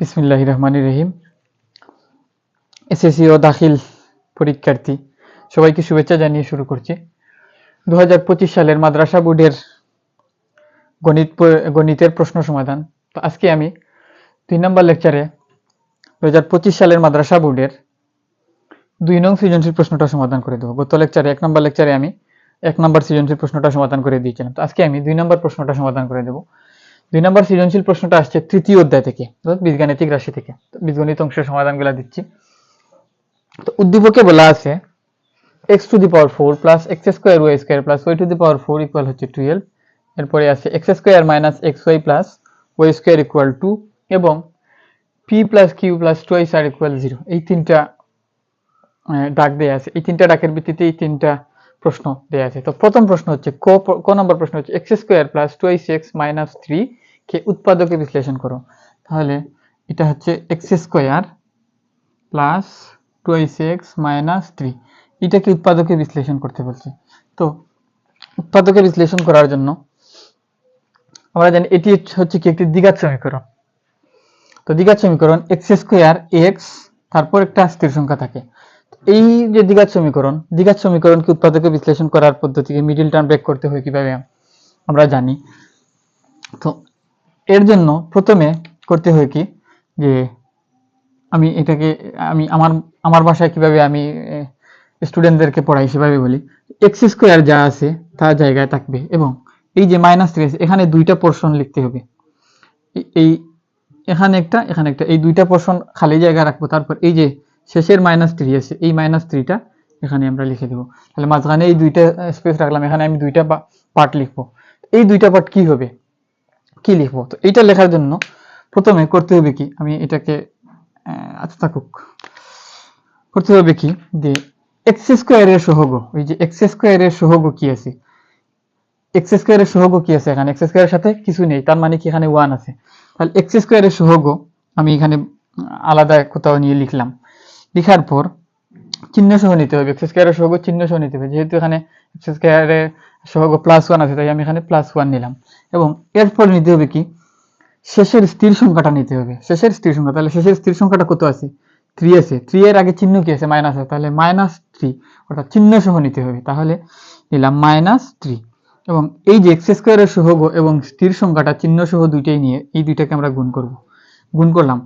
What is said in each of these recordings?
বিসমিল্লাহির রহমানির রহিম। এসএসসি ও দাখিল পরীক্ষার্থী সবাইকে শুভেচ্ছা জানিয়ে শুরু করছি। 2025 সালের মাদ্রাসা বোর্ডের গণিতের প্রশ্ন সমাধান। তো আজকে আমি 2 নম্বর লেকচারে 2025 সালের মাদ্রাসা বোর্ডের 2 নং সৃজনশীল প্রশ্নটা সমাধান করে দেবো। গত লেকচারে 1 নম্বর লেকচারে আমি 1 নম্বর সৃজনশীল প্রশ্নটা সমাধান করে দিয়েছিলাম। তো আজকে আমি 2 নম্বর প্রশ্নটা সমাধান করে দেবো। 2 নম্বর সৃজনশীল প্রশ্নটা আসছে তৃতীয় অধ্যায় থেকে, বীজগাণিতিক রাশি থেকে। বীজগণিত অংশের সমাধানগুলো দিচ্ছি। তো উদ্দীপকে বলা আছে x to the power 4 plus x square y square plus y to the power 4 equal হচ্ছে 12। এরপরে আছে x square minus xy plus y square equal 2 এবং p plus q plus 2r equal 0। এই তিনটা ডাক দেয়া আছে। এই তিনটা ডাকের ভিত্তিতে এই তিনটা প্রশ্ন দেয়া আছে। তো প্রথম প্রশ্ন হচ্ছে ক নম্বর প্রশ্ন হচ্ছে x square plus 2x minus 3 কে উৎপাদকে বিশ্লেষণ করো। তাহলে এটা হচ্ছে x square plus 2x minus 3, এটাকে উৎপাদকে বিশ্লেষণ করতে বলছে। তো উৎপাদকে বিশ্লেষণ করার জন্য আমরা জানি এটি হচ্ছে কি একটি দ্বিঘাত সমীকরণ। তো দ্বিঘাত সমীকরণ x স্কয়ার x তারপর একটা স্থির সংখ্যা থাকে। এই যে দ্বিঘাত সমীকরণকে উৎপাদকে বিশ্লেষণ করার পদ্ধতিকে মিডল টার্ম ব্রেক করতে হয় কিভাবে আমরা জানি। তো এর জন্য প্রথমে করতে হয় কি যে আমি এটাকে আমার ভাষায় কিভাবে আমি স্টুডেন্টদেরকে পড়াই সেভাবে বলি। এক্স স্কোয়ার যা আছে তার জায়গায় থাকবে এবং এই যে -3 আছে এখানে দুইটা পোরশন লিখতে হবে। এই এখানে একটা এই দুইটা পোরশন খালি জায়গা রাখবো। তারপর এই যে শেষের -3 আছে এই -3টা এখানে আমরা লিখে দেব। তাহলে মাঝখানে এই দুইটা স্পেস রাখলাম, এখানে আমি দুইটা পার্ট লিখবো। এই দুইটা পার্ট কি হবে, কি লিখবো? তো এইটা লেখার জন্য প্রথমে করতে হবে কি, আমি এটাকে করতে হবে কি যে এক্স স্কোয়ারের সহগ, ওই যে এক্স স্কোয়ারের সহগ কি আছে, এক্স স্কোয়ারের সহগ কি আছে এখানে, এক্স স্কোয়ারের সাথে কিছু নেই, তার মানে কি এখানে 1 আছে। তাহলে এক্স স্কোয়ারের সহগ আমি এখানে আলাদা কোথাও নিয়ে লিখলাম। লিখার পর চিহ্ন সহ নিতে হবে, এক্স স্কোয়ারের সহগ চিহ্ন সহ নিতে হবে। যেহেতু এখানে এক্স স্কোয়ারের সহগ +1 আছে তাই আমি এখানে +1 নিলাম। এবং এরপর নিতে হবে কি শেষের স্থির সংখ্যাটা নিতে হবে, শেষের স্থির সংখ্যা। তাহলে শেষের স্থির সংখ্যাটা কত আছে, 3 আছে। 3 এর আগে চিহ্ন কি আছে, মাইনাস আছে, তাহলে -3 অর্থাৎ চিহ্ন সহ নিতে হবে। তাহলে নিলাম -3 এবং এই যে এক্স স্কোয়ারের সহগ এবং স্থির সংখ্যাটা চিহ্ন সহ দুইটাই নিয়ে এই দুইটাকে আমরা গুণ করব। গুণ করলাম,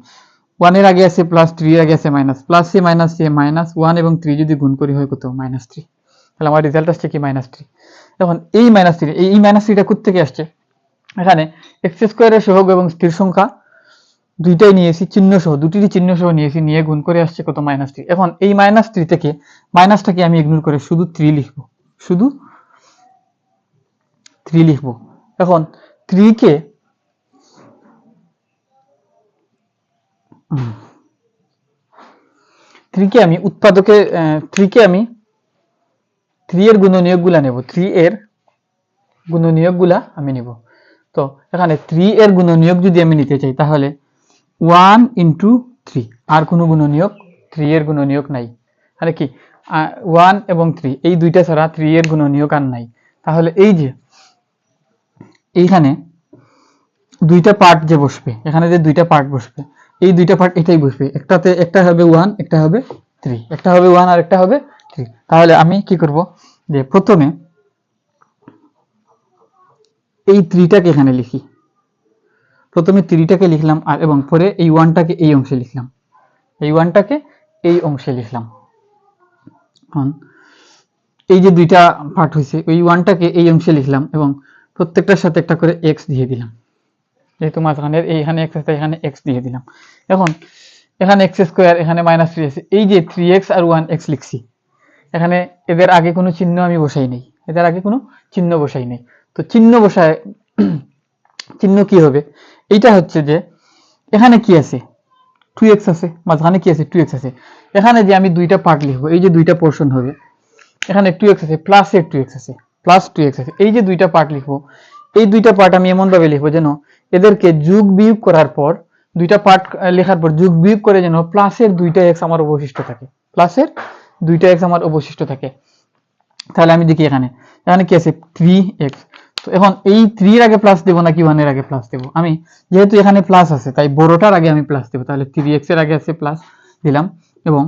1 এর আগে আছে প্লাস, 3 এর আগে আছে minus, plus A minus A minus 1 এবং 3 যদি গুণ করি হয় কত, -3। তাহলে আমার রেজাল্ট আসছে কি -3। এখন এই -3 এই -3টা কোথা থেকে আসছে, এখানে এক্স স্কোয়ারের সহগ এবং স্থির সংখ্যা দুইটাই নিয়েছি চিহ্ন সহ, দুটিরই চিহ্ন সহ নিয়েছি, নিয়ে গুণ করে আসছে কত, -3। এখন এই -3 থেকে মাইনাসটাকে আমি ইগনোর করে শুধু 3 লিখবো, শুধু 3 লিখবো। এখন 3 কে আমি উৎপাদকে 3 এর গুণনীয়কগুলা নেব, 3 এর গুণনীয়কগুলা আমি নেব। তো এখানে 3 এর গুণনীয়ক যদি আমি নিতে চাই তাহলে 1 × 3, আর কোনো গুণনীয়ক 3 এর গুণনীয়ক নাই। মানে কি 1 এবং 3 এই দুইটা ছাড়া 3 এর গুণনীয়ক আর নাই। তাহলে এই যে এইখানে দুইটা পার্ট যে বসবে, এখানে যে দুইটা পার্ট বসবে, এই দুইটা পার্ট এটাই বসবে। একটাতে একটা হবে 1, একটা হবে 3, একটা হবে 1 আর একটা হবে 3। তাহলে আমি কি করব যে প্রথমে এই 3টাকে এখানে লিখি, প্রথমে 3টাকে লিখলাম আর এবং পরে এই 1টাকে এই অংশে লিখলাম, এই 1টাকে এই অংশে লিখলাম। এই যে দুইটা পার্ট হয়েছে, ওই 1টাকে এই অংশে লিখলাম এবং প্রত্যেকটার সাথে একটা করে x দিয়ে দিলাম। যেহেতু মাঝখানের এইখানে x আছে এখানে x দিয়ে দিলাম। এখন এখানে x স্কয়ার, এখানে -3 আছে, এই যে 3x আর 1x লিখছি, এখানে এদের আগে কোনো চিহ্ন আমি বসাই নাই, এদের আগে কোনো চিহ্ন বসাই নাই। তো চিহ্ন বসায় চিহ্ন কি হবে, এইটা হচ্ছে যে এখানে কি আছে 2x আছে, মাঝখানে কি আছে 2x আছে। এখানে যে আমি দুইটা পার্ট লিখবো, এই যে দুইটা পোরশন হবে, এখানে 2x আছে, প্লাস এর 2x আছে, প্লাস 2x আছে। এই যে দুইটা পার্ট লিখবো, এই দুইটা পার্ট আমি এমন ভাবে লিখবো যেন এদেরকে যোগ বিয়োগ করার পর, দুইটা পার্ট লেখার পর যোগ বিয়োগ করে যেন প্লাসের 2টা x আমার অবশিষ্ট থাকে, প্লাসের 2টা x আমার অবশিষ্ট থাকে। তাহলে আমি দেখি এখানে কি আছে 3x, তো এখন এই 3 এর আগে প্লাস দেব নাকি 1 এর আগে প্লাস দেব? আমি যেহেতু এখানে প্লাস আছে তাই বড়টার আগে আমি প্লাস দেব। তাহলে 3x এর আগে আছে প্লাস দিলাম এবং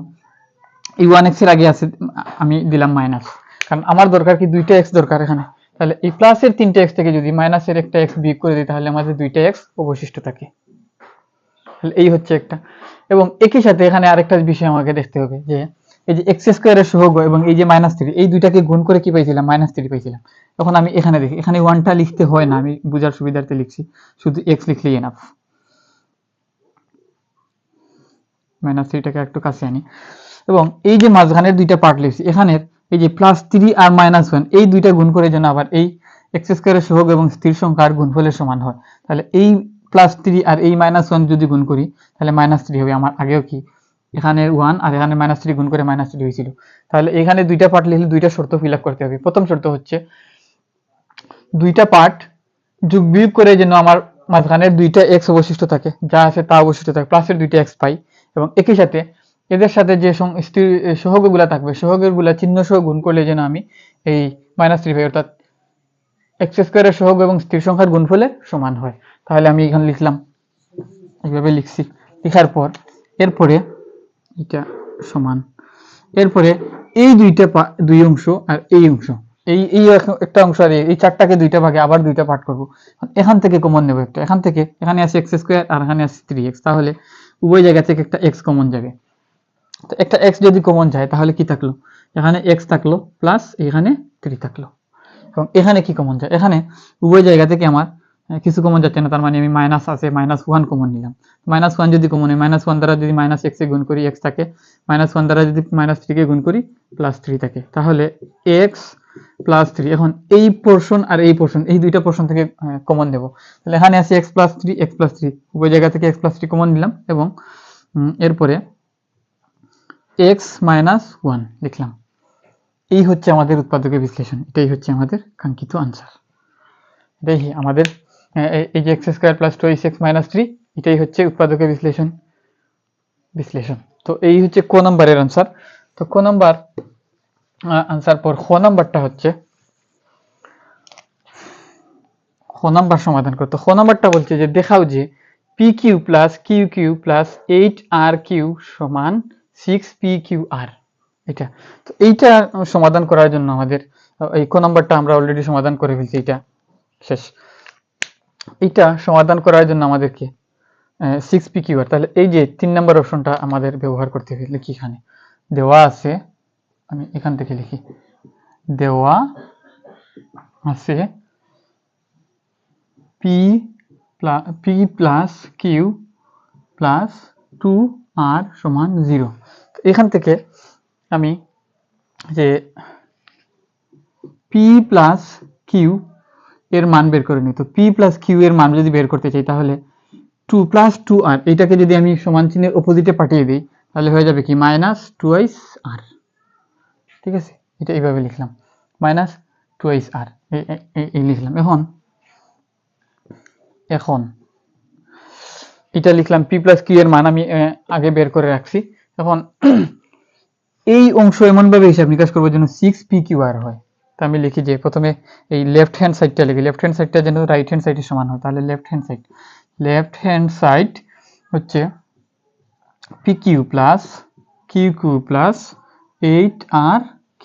এই 1x এর আগে আছে আমি দিলাম মাইনাস, কারণ আমার দরকার কি দুইটা x দরকার এখানে। তাহলে এই প্লাসের 3টা x থেকে যদি মাইনাসের একটা x বিয়োগ করে দিই তাহলে আমাদের দুইটা x অবশিষ্ট থাকে। তাহলে এই হচ্ছে একটা। এবং একই সাথে এখানে আরেকটা বিষয় আমাকে দেখতে হবে যে এই যে x স্কয়ারের সহগ এবং এই যে -3 এই দুইটাকে গুণ করে কি পাইছিলাম? -3 পাইছিলাম। এখন আমি এখানে দেখি, এখানে 1টা লিখতে হয় না, আমি বোঝার সুবিধার্থে লিখছি, শুধু x লিখলেই এনাফ। -3টাকে একটু কাছে আনি এবং এই যে মাঝখানের দুইটা পার্ট লিখছি, এখানে এই যে +3 আর -1 এই দুইটা গুণ করে যেন আবার এই x স্কয়ারের সহগ এবং স্থির সংখ্যার গুণফলের সমান হয়। তাহলে এই +3 আর এই -1 যদি গুণ করি তাহলে -3 হবে। আমার আগেও কি এখানে 1 আর এখানে -3 গুণ করে -3 হয়েছিল। তাহলে এখানে দুইটা পার্ট লিখলে দুইটা শর্ত ফিল আপ করতে হবে। প্রথম শর্ত হচ্ছে দুইটা পার্ট যোগ বিয়োগ করে যেন আমার মাঝখানের দুইটা x অবশিষ্ট থাকে, যা আছে তা অবশিষ্ট থাকে, প্লাসের দুইটা x পাই এবং একই সাথে এদের সাথে যে সহগগুলা থাকবে সহগগুলা চিহ্ন সহ গুণ করলে যেন আমি এই -3 পাই, অর্থাৎ x স্কয়ারের সহগ এবং স্থির সংখ্যার গুণফলের সমান হয়। তাহলে আমি এখানে লিখলাম, এইভাবে লিখছি, লেখার পর এরপরে এটা সমান, এরপরে এই দুই অংশ আর এই অংশ, এই একটা অংশ আর এই চারটাকে দুইটা ভাগে আবার দুইটা পার্ট করব। এখান থেকে কমন নেব একটা, এখান থেকে এখানে আছে x স্কয়ার আর এখানে আছে 3x, তাহলে উভয় জায়গা থেকে একটা x কমন যাবে। তো একটা x যদি কমন যায় তাহলে কি থাকলো? এখানে x থাকলো প্লাস এখানে 3 থাকলো। এবং এখানে কি কমন যায়? এখানে উভয় জায়গা থেকে আমার কিছু কমন যাচ্ছে না, তার মানে আমি মাইনাস আছে -1 কমন নিলাম। -1 যদি কমন হয়, -1 দ্বারা যদি -x এ গুণ করি x থাকে, -1 দ্বারা যদি -3 কে গুণ করি +3 থাকে, তাহলে x +3। এখন এই পোরশন আর এই পোরশন, এই দুইটা পোরশন থেকে কমন নেব। তাহলে এখানে আছে x +3 উভয় জায়গা থেকে x +3 কমন নিলাম এবং এরপরে x - 1 লিখলাম। এই হচ্ছে আমাদের উৎপাদকের বিশ্লেষণ, এটাই হচ্ছে আমাদের কাঙ্ক্ষিত আনসার। দেখি আমাদের এই যে x² + 2x - 3 এটাই হচ্ছে উৎপাদকের বিশ্লেষণ। তো এই হচ্ছে ক নাম্বারের আনসার। তো ক নাম্বার আনসার পর খ নাম্বারটা হচ্ছে, খ নাম্বার সমাধান করতে। খ নাম্বারটা বলছে যে দেখাও যে PQ + QQ + 8RQ = 6PQR। এটা তো এইটা সমাধান করার জন্য আমাদের এই ক নাম্বারটা আমরা অলরেডি সমাধান করে ফেলছি, এটা শেষ। এইটা সমাধান করার জন্য আমাদেরকে 6PQR, তাহলে এই যে 3 নাম্বার অপশনটা আমাদের ব্যবহার করতে হবে। লিখি, এখানে দেওয়া আছে, আমি এখান থেকে লিখি, দেওয়া আছে P + Q + 2R = 0। এখান থেকে আমি যে P + Q এর মান বের করে নিই। তো P + Q এর মান যদি বের করতে চাই তাহলে 2 + 2R এটাকে যদি আমি সমান চিহ্নের অপোজিটে পাঠিয়ে দিই তাহলে হয়ে যাবে কি -2R। ঠিক আছে, এটা এইভাবে লিখলাম, -2R এই লিখলাম। এখন এটা লিখলাম, P + Q এর মান আমি আগে বের করে রাখছি। এখন এই অংশ এমন ভাবে হিসাব নিকাশ করবো যেন 6PQR হয়। তা আমি লিখি যে প্রথমে এই লেফট হ্যান্ড সাইডটা লিখি, লেফট হ্যান্ড সাইডটা যেন রাইট হ্যান্ড সাইডের সমান হয়। তাহলে লেফট হ্যান্ড সাইড হচ্ছে PQ + QQ + 8RQ।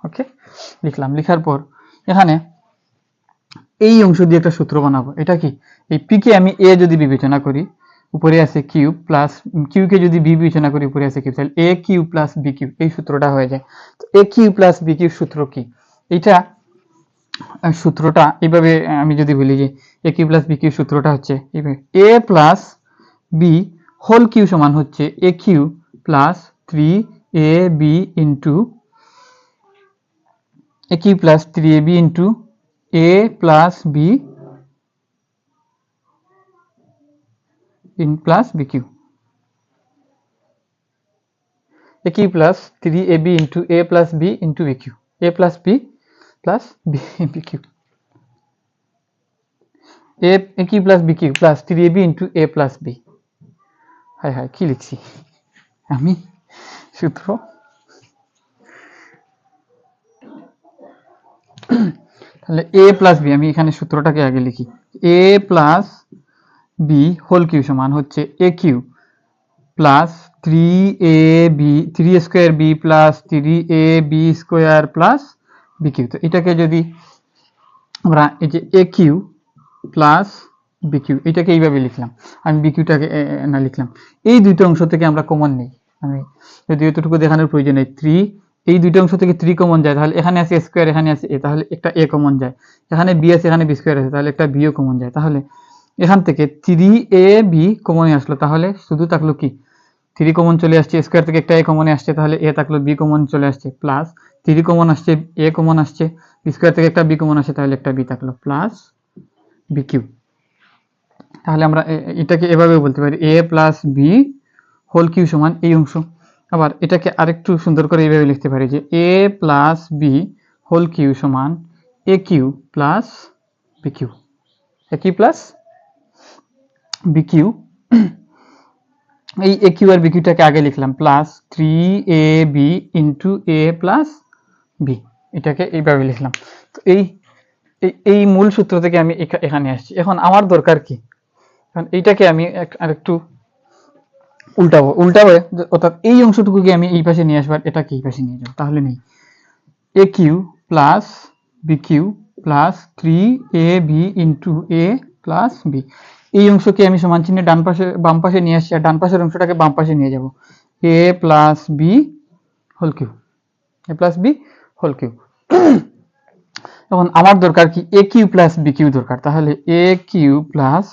ওকে, লিখলাম। লিখার পর এখানে এই অংশ দিয়ে একটা সূত্র বানাবো। এটা কি, এই P কে আমি A যদি বিবেচনা করি, উপরে আছে কিউব, প্লাস কিউ কে যদি বি বিবেচনা করি, উপরে আছে কিউব, তাহলে A Q plus B cube, এই সূত্রটা হয়ে যায়। তো A Q plus B cube সূত্র কি? এইটা সূত্রটা এইভাবে আমি যদি বলি যে A Q plus B cube সূত্রটা হচ্ছে এইভাবে, A plus B whole cube সমান হচ্ছে A Q plus 3ab into A Q plus 3ab into a plus B in plus bq, a q plus 3ab into a plus b into bq, a plus b plus b bq, a q plus bq plus 3ab into a plus b। High high, কি লিখছি আমি সূত্র। তাহলে a plus B, আমি এখানে সূত্রটাকে আগে লিখি, a plus B whole cube সমান হচ্ছে A Q plus 3ab 3 square B plus 3ab square plus B cube. তো এটাকে যদি আমরা এই যে A Q plus B cube এটাকে এইভাবে লিখলাম, আমি বি কিউটাকে না লিখলাম, এই দুইটা অংশ থেকে আমরা কমন নেই, আমি যদি এতটুকু দেখানোর প্রয়োজন নেই, 3 এই দুইটা অংশ থেকে 3 কমন যায়, তাহলে এখানে আছে স্কোয়ার এখানে আছে এ, তাহলে একটা এ কমন যায়, এখানে বি আছে এখানে বি স্কোয়ার আছে, তাহলে একটা বিও কমন যায়, তাহলে এখান থেকে 3ab কমনে আসলো, তাহলে শুধু থাকলো কি 3 কমন চলে আসছে, স্কোয়ার থেকে একটা এ কমনে আসছে, তাহলে এ থাকলো, বি কমন চলে আসছে, প্লাস 3 কমন আসছে, এ কমন আসছে, স্কোয়ার থেকে একটা বি কমন আসছে, তাহলে একটা বি থাকলো প্লাস বি কিউ। তাহলে আমরা এটাকে এভাবে বলতে পারি এ প্লাস বি হোল কিউ সমান এই অংশ। আবার এটাকে আরেকটু সুন্দর করে এইভাবে লিখতে পারি যে এ প্লাস বি হোল কিউ সমান এ কিউ প্লাস বি কিউ, এ কিউ প্লাস বি কিউ। এই এ কিউ আর বি কিউটাকে আগে লিখলাম plus 3ab into A plus B, এটাকে এইভাবে লিখলাম। তো এই মূল সূত্র থেকে আমি এখানে আসছি। এখন আমার দরকার কি, কারণ এইটাকে আমি আরেকটু উল্টাবো, অর্থাৎ এই অংশটুকুকে আমি এই পাশে নিয়ে আসবো আর এটাকে এই পাশে নিয়ে যাবো, তাহলে নেই A Q plus B cube plus 3ab into A plus B, এই অংশকে আমি সমান চিহ্নে ডান পাশে বাম পাশে নিয়ে আসছি আর ডান পাশের অংশটাকে বাম পাশে নিয়ে যাব, এ প্লাস বি হোল কিউ, এ প্লাস বি হোল কিউ। এখন আমার দরকার কি এ কিউ প্লাস বি কিউ দরকার, তাহলে A Q plus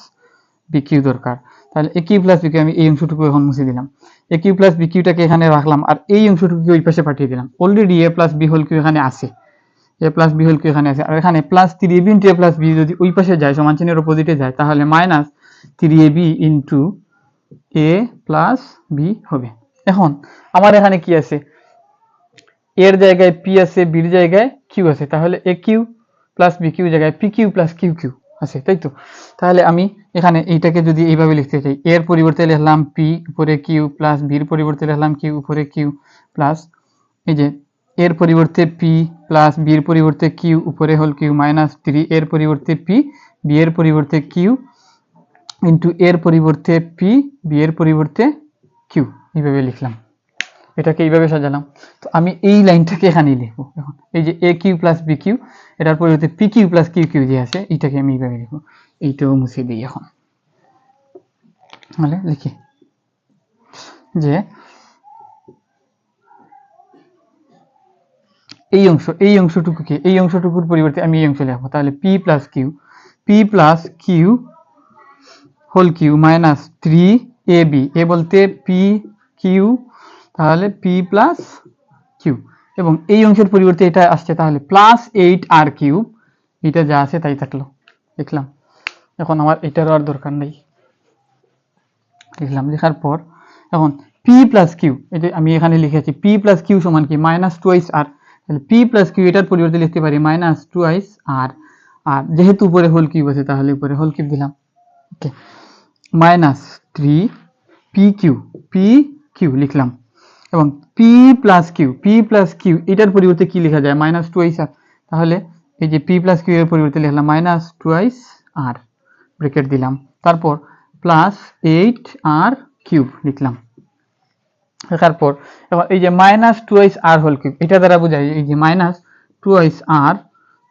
B Q দরকার, তাহলে A Q plus B Q আমি এই অংশটুকু এখন মুছে দিলাম, এ কিউ প্লাস বি কিউটাকে এখানে রাখলাম আর এই অংশটুকুকে ওই পাশে পাঠিয়ে দিলাম, অলরেডি এ প্লাস বি হোল কিউ এখানে আছে, এ প্লাস বি হোল কিউ এখানে আছে, আর এখানে plus 3ab into A plus B যদি ওই পাশে যায় সমান চিহ্নের অপোজিটে যায়, তাহলে minus 3ab into A plus B হবে। এখন আমার এখানে কি আছে, এর জায়গায় পি আছে, বির জায়গায় কিউ আছে, তাহলে A Q plus B Q জায়গায় P Q plus Q Q আছে, তাই তো? তাহলে আমি এখানে এইটাকে যদি এইভাবে লিখতে চাই, এর পরিবর্তে লিখলাম পি উপরে কিউ প্লাস বির পরিবর্তে লিখলাম কিউ উপরে কিউ প্লাস এই যে এর পরিবর্তে পি প্লাস বির পরিবর্তে কিউ উপরে হোল কিউ মাইনাস 3 এর পরিবর্তে পি বি এর পরিবর্তে কিউ ইন্টু এর পরিবর্তে পি বি এর পরিবর্তে কিউ, এইভাবে লিখলাম, এটাকে এইভাবে সাজালাম। তো আমি এই লাইনটাকে এখানেই লিখবো, এখন এই যে A Q plus B Q এটার পরিবর্তে P Q plus Q Q যে আছে এইটাকে আমি এইভাবে লিখবো, এইটাও মুছে দিই এখন, তাহলে লিখি যে এই অংশটুকুকে এই অংশটুকুর পরিবর্তে আমি এই অংশ লিখবো, তাহলে P plus Q whole Q minus 3ab, এ বলতে পি কিউ, তাহলে পি প্লাস কিউ, এবং এই অংশের পরিবর্তে এটা আসছে, তাহলে প্লাস 8r কিউব, এটা যা আছে তাই থাকলো, লিখলাম। এখন আমার এটারও আর দরকার নেই, লিখলাম, লেখার পর এখন পি প্লাস কিউ, এটা আমি এখানে লিখেছি পি প্লাস কিউ সমান কি মাইনাস টুয়াইস আর, তাহলে পি প্লাস কিউ এটার পরিবর্তে লিখতে পারি মাইনাস টুয়াইস আর, আর যেহেতু উপরে হোল কিউব আছে তাহলে উপরে হোল কিউব দিলাম, ওকে, মাইনাস 3 পি কিউ লিখলাম, এবং পি প্লাস কিউ এটার পরিবর্তে কি লেখা যায় মাইনাস টুয়াইস আর, তাহলে এই যে পি প্লাস কিউ এর পরিবর্তে লিখলাম মাইনাস টুয়াইস আর, ব্র্যাকেট দিলাম, তারপর প্লাস 8r কিউব লিখলাম, লেখার পর এবার এই যে মাইনাস টুয়াইস আর হোল কিউব এটা দ্বারা বোঝায়, এই যে মাইনাস টুয়াইস আর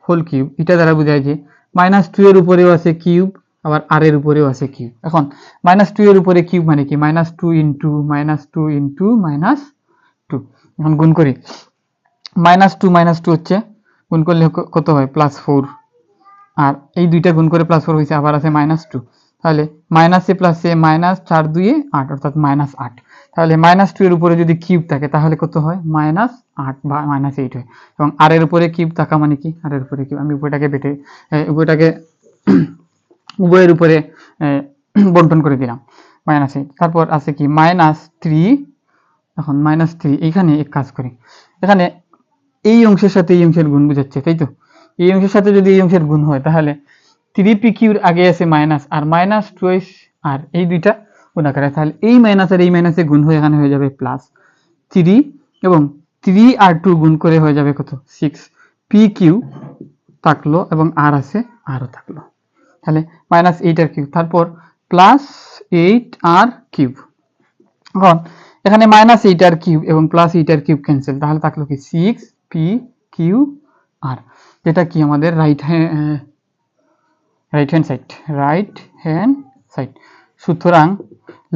হোল কিউব এটা দ্বারা বোঝায় যে মাইনাস 2 এর উপরেও আছে কিউব আবার আর এর উপরেও আছে কিউব। এখন মাইনাস 2 এর উপরে কিউব মানে কি মাইনাস 2 ইন্টু মাইনাস 2, এখন গুণ করি, মাইনাস 2 হচ্ছে গুণ করলে কত হয় প্লাস 4, আর এই দুইটা গুণ করে প্লাস 4 হয়েছে, আবার আছে মাইনাস 2, তাহলে মাইনাসে প্লাসে মাইনাস 4 2 8 অর্থাৎ মাইনাস 8, তাহলে মাইনাস 2 এর উপরে যদি কিউব থাকে তাহলে কত হয় মাইনাস 8 বা মাইনাস 8 হয়, এবং আর এর উপরে কিউব থাকা মানে কি আর এর উপরে কিউব, আমি উভয়টাকে উভয়ের উপরে বন্টন করে দিলাম মাইনাস 8, তারপর আছে কি মাইনাস 3, এখন মাইনাস 3 এইখানে এক কাজ করি, এখানে এই অংশের সাথে এই অংশের গুণ বোঝাচ্ছে, তাই তো? এই অংশের সাথে যদি এই অংশের গুণ হয় তাহলে 3p কিউর আগে আছে মাইনাস আর মাইনাস টুয়াইস আর এই দুইটা গুণ আকারে, তাহলে এই মাইনাস আর এই মাইনাসে গুণ হয়ে এখানে হয়ে যাবে প্লাস 3, এবং 3 আর 2 গুণ করে হয়ে যাবে কত 6 p কিউ থাকলো এবং আর আছে আরও থাকলো, তাহলে -8 কিউব, তারপর +8 আর কিউব। এখন এখানে -8 আর কিউব এবং +8 আর কিউব ক্যান্সেল, তাহলে থাকলো কি 6p কিউ আর, যেটা কি আমাদের রাইট হ্যান্ড সাইড। সুতরাং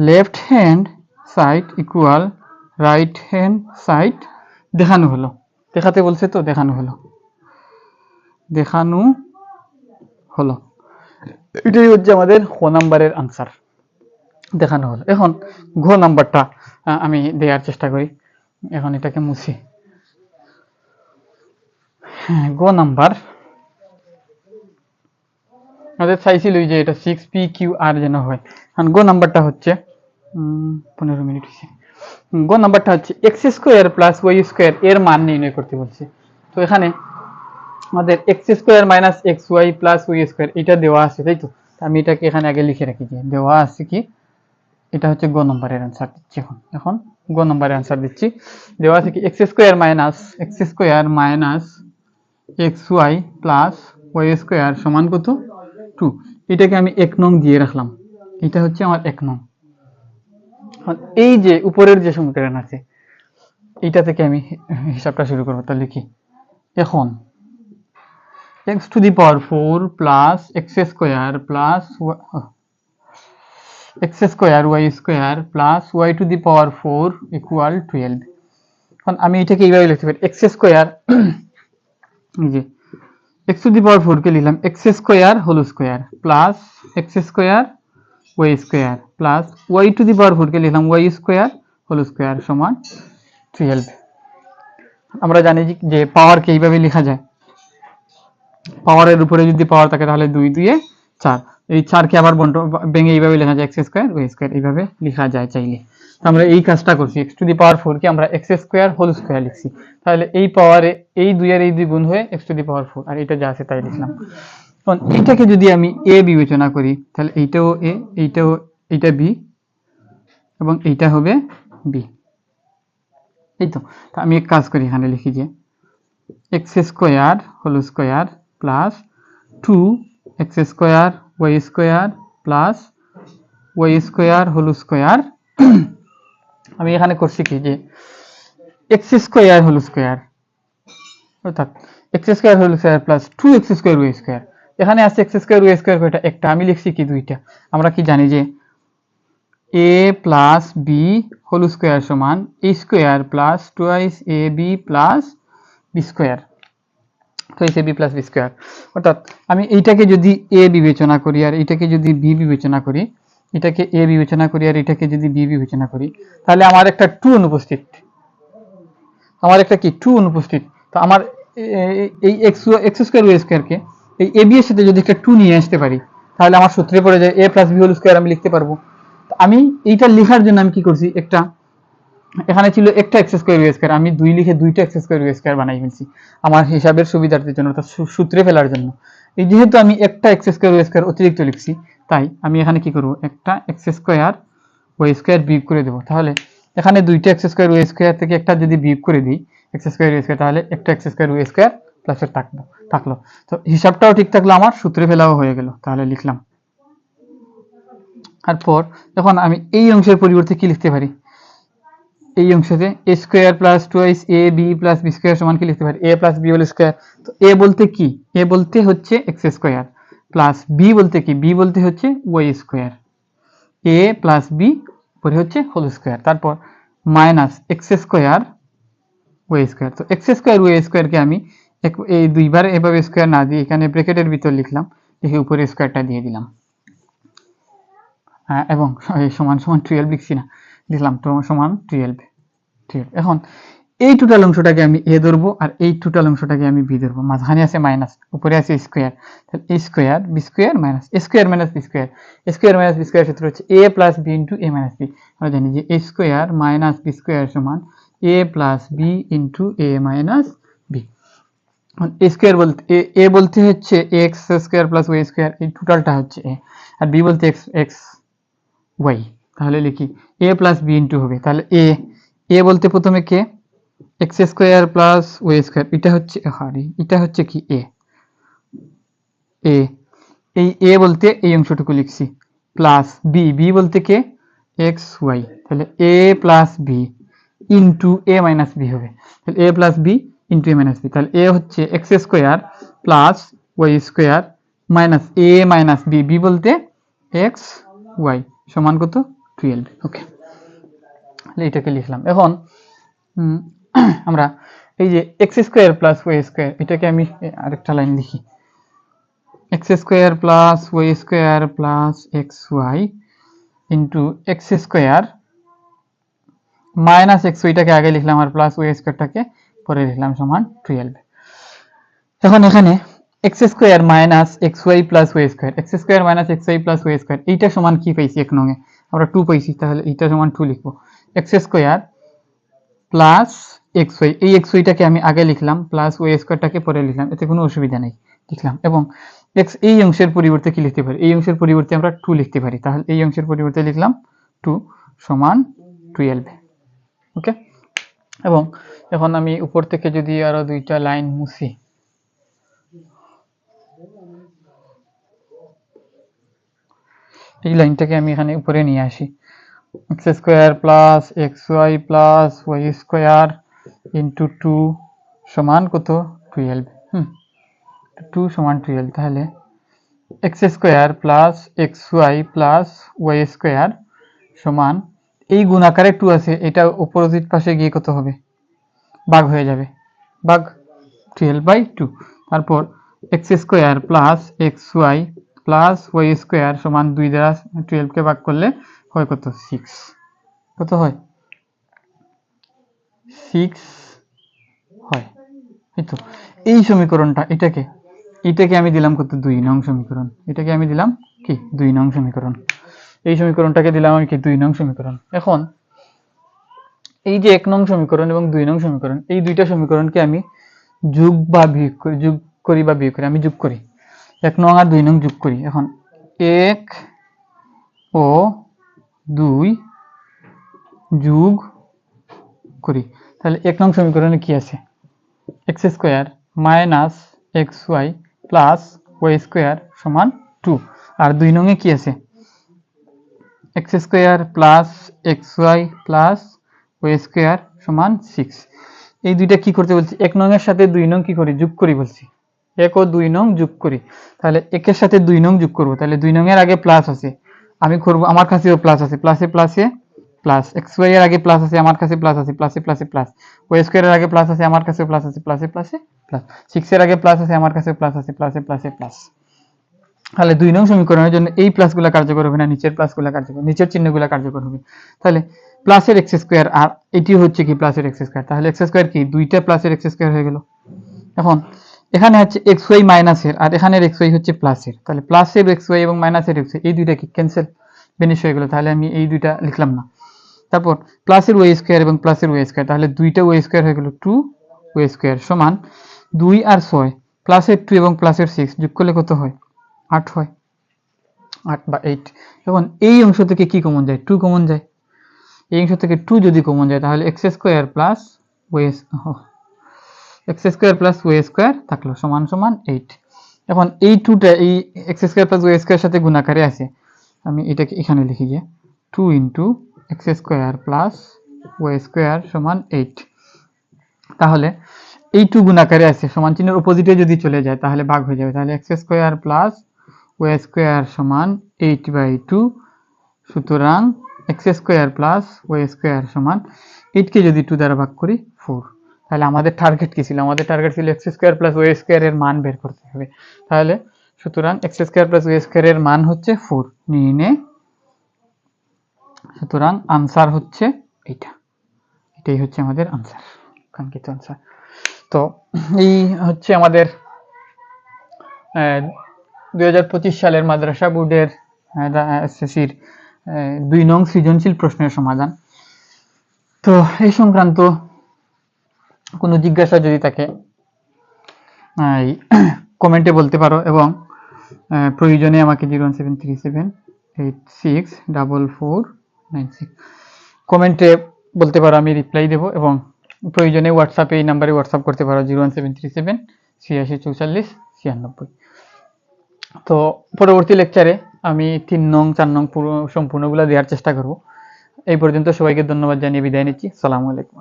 left hand side equal right hand side দেখানো হলো, দেখাতে বলছে তো দেখানো হলো। এটাই হচ্ছে আমাদের খ নাম্বারের আনসার, দেখানো হলো। এখন ঘ নাম্বারটা আমি দেওয়ার চেষ্টা করি, এখন এটাকে মুছি। হ্যাঁ, গ নাম্বার আমাদের চাইছিল যে এটা 6p/q/r যেন হয়। এখন গ নাম্বারটা হচ্ছে 15 মিনিট হয়েছে। গ নাম্বারটা হচ্ছে x² + y² এর মান নির্ণয় করতে বলছে। তো এখানে আমাদের x² - xy + y² এটা দেওয়া আছে, তাই তো। আমি এটাকে এখানে আগে লিখে রাখি যে দেওয়া আছে কি, এটা হচ্ছে গ নম্বরের অ্যান্সার দিচ্ছি। এখন গ নম্বরের অ্যান্সার দিচ্ছি, দেওয়া আছে কি x² - xy + y² সমান কত 2। এটাকে আমি 1 নং দিয়ে রাখলাম, এটা হচ্ছে আমার 1 নং। এই যে উপরের যে সমীকরণ আছে এইটা থেকে আমি হিসাবটা শুরু করবো, তাহলে কি এখন x⁴ + x² y² y⁴ = 12। এখন আমি এটাকে এইভাবে লিখতে পারি x² এই যে x⁴ কে লিখলাম x² whole square plus x² y² plus y⁴ কে লিখলাম y² হোল স্কয়ার সমান 12। আমরা জানি যে পাওয়ারকে এইভাবে লেখা যায়, পাওয়ারের উপরে যদি পাওয়ার থাকে তাহলে 2 2 4, এই 4 কে আবার ভেঙে এইভাবে লেখা যায় x² y² এইভাবে লেখা যায় চাইলে। আমরা এই কাজটা করছি, x⁴ কে আমরা x² হোল স্কয়ার লিখছি, তাহলে এই পাওয়ারে এই 2 এর এই 2 গুণ হয়ে x⁴ আর এটা যা আছে তাই লিখলাম। এখন এইটাকে যদি আমি a বিবেচনা করি তাহলে এইটাও a, এইটা b এবং এইটা হবে b, এই তো। আমি এক কাজ করি, এখানে লিখি যে x² whole square plus 2x² y² plus y² whole square. আমি এখানে করছি কি যে x² হোল স্কয়ার অর্থাৎ x² whole square plus 2x² y²। এখানে আছে x² y² কয়টা, একটা, আমি লিখছি কি দুইটা। আমরা কি জানি যে a plus b whole square সমান a square plus 2ab plus b square, তো এই b প্লাস b স্কয়ার। অর্থাৎ আমি এইটাকে যদি a বিবেচনা করি আর এটাকে যদি b বিবেচনা করি, এটাকে a বিবেচনা করি আর এটাকে যদি b বিবেচনা করি, তাহলে আমার একটা 2 অনুপস্থিত, আমার একটা কি 2 অনুপস্থিত। তো আমার এই x² y² কে এই ab এর সাথে যদি একটা 2 নিয়ে আসতে পারি, তাহলে আমার সূত্রে পড়ে যায় a plus b whole square, আমি লিখতে পারবো। তো আমি এইটা লেখার জন্য আমি কি করছি, একটা এখানে ছিল একটা x² y², আমি 2 লিখে দুইটা x² y² বানাই ফেলছি আমার হিসাবের সুবিধার্থের জন্য, অর্থাৎ সূত্রে ফেলার জন্য। এই যেহেতু আমি একটা x² y² অতিরিক্ত লিখছি, তাই আমি এখানে কি করব, একটা x² y² বিয়োগ করে দেব। তাহলে এখানে দুইটা x² y² থেকে একটা যদি বিয়োগ করে দিই x² y², তাহলে একটা x² y² প্লাস এর থাকলো। তো হিসাবটাও ঠিক থাকলো, আমার সূত্রে ফেলাও হয়ে গেল, তাহলে লিখলাম। তারপর এখন আমি এই অংশের পরিবর্তে কি লিখতে পারি, এই অংশতে a square plus 2ab plus b square সমান কি লিখতে পারি, a plus b whole square. তো a বলতে কি, a বলতে হচ্ছে x² প্লাস b বলতে কি, b বলতে হচ্ছে y², a প্লাস b পরে হচ্ছে হোল স্কয়ার, তারপর মাইনাস x² y²। তো x² y² কে আমি এই দুইবার এভাবে স্কয়ার না দিয়ে এখানে ব্র্যাকেটের ভিতর লিখলাম, লিখে উপরে স্কয়ারটা দিয়ে দিলাম, এবং সমান সমান 12 লিখছি না, দিলাম তো সমান 12। এখন এই টোটাল অংশটাকে আমি a ধরবো আর এই টোটাল অংশটাকে আমি b ধরবো, মাঝখানে আছে মাইনাস, উপরে আছে স্কয়ার, তাহলে a square b square minus a square minus b square, a square minus b square সূত্র হচ্ছে a plus b into a minus b। আমরা জানি যে a square minus b square সমান a plus b into a minus b। a square বলতে a বলতে হচ্ছে x square plus y square, এই টোটালটা হচ্ছে a, আর b বলতে x y, তাহলে লিখি a প্লাস b ইনটু হবে, তাহলে a বলতে প্রথমে কে x² প্লাস y², এটা হচ্ছে কি a, এ, এই এ বলতে এই অংশটুকু লিখছি, প্লাস বি, বি বলতে কে এক্স ওয়াই, তাহলে A plus B into A minus B হবে, তাহলে A plus B into A minus B, তাহলে এ হচ্ছে X square plus Y square minus A minus B, B বলতে এক্স ওয়াই সমান কত 12। ওকে, তাহলে এটাকে লিখলাম। এখন আমরা এই যে X square plus Y square, এটাকে আমি আরেকটা লাইন লিখি, X square plus Y square plus x Y into x square minus X ওয়াইটাকে আগে লিখলাম আর প্লাস ওয়াই স্কোয়ারটাকে পরে লিখলাম সমান 12। এখন এখানে x square minus x y plus Y square, x square minus x y plus Y square, এইটা সমান কি পাইছি এক নঙে আমরা 2 পাইছি, তাহলে এইটা সমান 2 লিখবো। X square plus x y, এই এক্স ওয়াইটাকে আমি আগে লিখলাম প্লাস ওয়াই স্কোয়ারটাকে পরে লিখলাম, এতে কোনো অসুবিধা নেই, লিখলাম। এবং এক্স এই অংশের পরিবর্তে কি লিখতে পারি, এই অংশের পরিবর্তে আমরা 2 লিখতে পারি, তাহলে এই অংশের পরিবর্তে লিখলাম 2 সমান 12। ওকে, এবং এখন আমি উপর থেকে যদি আরো দুইটা লাইন মুছি, এই লাইনটাকে আমি এখানে উপরে নিয়ে আসি, x square plus x y plus Y square into 2 সমান কত 12। 2 সমান 12, তাহলে x square plus x y plus Y square সমান, এই গুণাকারে 2 আছে, এটা অপোজিট পাশে গিয়ে কত হবে ভাগ হয়ে যাবে, ভাগ 12/2। তারপর x square plus x y plus Y square সমান 2 দ্বারা 12 কে ভাগ করলে হয় কত 6, কত হয় 6 হয়। এইতো এই সমীকরণটা, এটাকে আমি দিলাম কত 2 নং সমীকরণ, এটাকে আমি দিলাম কি 2 নং সমীকরণ, এই সমীকরণটাকে দিলাম আমি কি 2 নং সমীকরণ। এখন এই যে 1 নং সমীকরণ এবং 2 নং সমীকরণ, এই দুইটা সমীকরণকে আমি যোগ বা বিয়োগ করি, আমি যোগ করি, 1 নং আর 2 নং যোগ করি। এখন 1 ও 2 যোগ করি, তাহলে 1 নং সমীকরণে কি আছে, x square minus x y plus Y square সমান 2, আর 2 নং এ কি আছে x square plus x y plus Y square সমান 6। এই দুইটা কি করতে বলছি, 1 নং এর সাথে 2 নং কি করি যোগ করি বলছি, 1 ও 2 নং যোগ করি, তাহলে 1 এর সাথে 2 নং যোগ করব, তাহলে 2 নং এর আগে প্লাস আছে, আমি করব, আমার কাছেও প্লাস আছে, প্লাসে প্লাসে প্লাস, এক্স ওয়াই এর আগে প্লাস আছে, আমার কাছে প্লাস আছে, প্লাসে প্লাসে প্লাস, ওয়াই স্কোয়ার এর আগে প্লাস আছে, আমার কাছে প্লাস আছে, প্লাসে প্লাসে প্লাস, 6 এর আগে প্লাস আছে, আমার কাছে প্লাস আছে, প্লাসে প্লাসে প্লাস। তাহলে 2 নং সমীকরণের জন্য এই প্লাসগুলো কার্যকর হবে না, নিচের প্লাসগুলো কার্যকর, নিচের চিহ্নগুলো কার্যকর হবে। তাহলে প্লাসের এক্স স্কোয়ার আর এটি হচ্ছে কি প্লাসের এক্স স্কোয়ার, তাহলে এক্স স্কোয়ার কি দুইটা প্লাসের এক্স স্কোয়ার হয়ে গেল। এখন এখানে হচ্ছে এক্স ওয়াই মাইনাসের আর এখানের এক্স ওয়াই হচ্ছে প্লাসের, তাহলে প্লাসের এক্স ওয়াই এবং মাইনাসের এক্স ওয়াই এই দুইটা কি ক্যান্সেল, বেনিশ হয়ে গেল, তাহলে আমি এই দুইটা লিখলাম না। তারপর প্লাসের ওয়াই স্কোয়ার এবং প্লাসের ওয়াই স্কোয়ার, তাহলে দুইটা ওয়াই স্কোয়ার হয়ে গেল 2 ওয়াই স্কোয়ার সমান 2 আর 6, প্লাসের 2 এবং প্লাসের 6 যোগ করলে কত হয় 8 হয়, 8 বা 8। এখন এই অংশ থেকে কি কমন যায় 2 কমন যায়, এই অংশ থেকে 2 যদি কমন যায় তাহলে x square plus Y square থাকলো সমান সমান 8। এখন এই 2টা এই x square plus Y square সাথে গুণাকারে আছে, আমি এটাকে এখানে লিখি যে 2 into x square plus Y square সমান 8। তাহলে এই 2 গুণাকারে আছে, সমান চিহ্নের অপোজিটে যদি চলে যায় তাহলে ভাগ হয়ে যাবে, তাহলে x square plus Y square সমান 8/2। সুতরাং x square plus Y square সমান 8 কে যদি 2 দ্বারা ভাগ করি 4। তাহলে আমাদের টার্গেট কি ছিল, আমাদের টার্গেট ছিল x square plus Y square এর মান বের করতে হবে। তাহলে সুতরাং x square plus Y square এর মান হচ্ছে 4 নিয়ে, সুতরাং আনসার হচ্ছে এইটা, এটাই হচ্ছে আমাদের আনসার, কাঙ্ক্ষিত আনসার। তো এই হচ্ছে আমাদের 2025 সালের মাদ্রাসা বোর্ডের এসএসসির 2 নং সৃজনশীল প্রশ্নের সমাধান। তো এই সংক্রান্ত কোনো জিজ্ঞাসা যদি থাকে কমেন্টে বলতে পারো, এবং প্রয়োজনে আমাকে 01737864496 কমেন্টে বলতে পারো, আমি রিপ্লাই দেবো, এবং প্রয়োজনে হোয়াটসঅ্যাপে এই নাম্বারে হোয়াটসঅ্যাপ করতে পারো 01737 86 44 96। তো পরবর্তী লেকচারে আমি 3 নং 4 নং পুরো সম্পূর্ণগুলো দেওয়ার চেষ্টা করব। এই পর্যন্ত সবাইকে ধন্যবাদ জানিয়ে বিদায় নিচ্ছি। আসসালামু আলাইকুম।